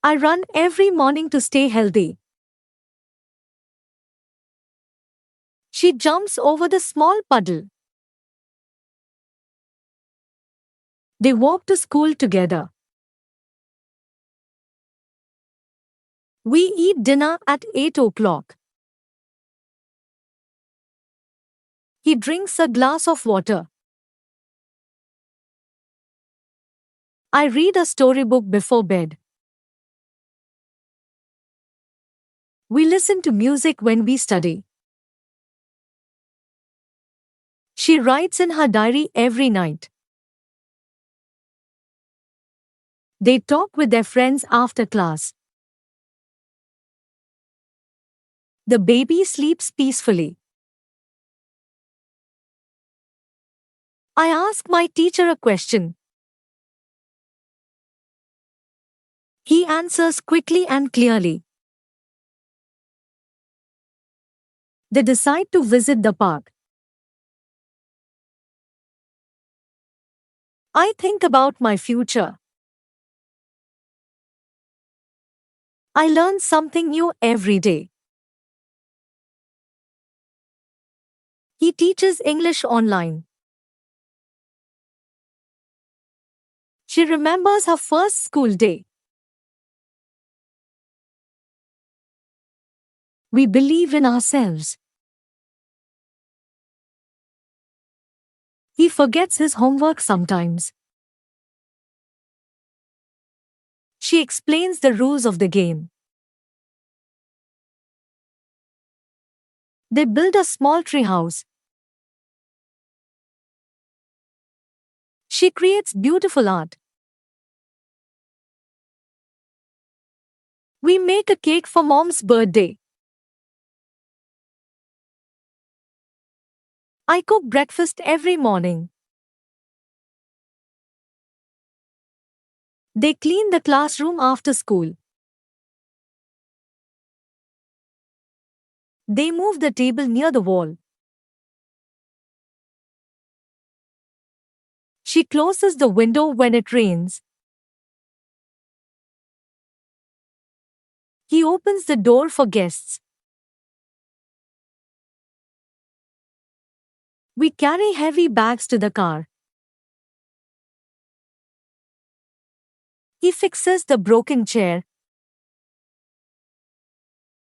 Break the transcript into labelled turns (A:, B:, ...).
A: I run every morning to stay healthy. She jumps over the small puddle. They walk to school together. We eat dinner at 8 o'clock. He drinks a glass of water. I read a storybook before bed. We listen to music when we study. She writes in her diary every night. They talk with their friends after class. The baby sleeps peacefully. I ask my teacher a question. He answers quickly and clearly. They decide to visit the park. I think about my future. I learn something new every day. He teaches English online. She remembers her first school day. We believe in ourselves. He forgets his homework sometimes. She explains the rules of the game. They build a small tree house. She creates beautiful art. We make a cake for Mom's birthday. I cook breakfast every morning. They clean the classroom after school. They move the table near the wall. She closes the window when it rains. He opens the door for guests. We carry heavy bags to the car. He fixes the broken chair.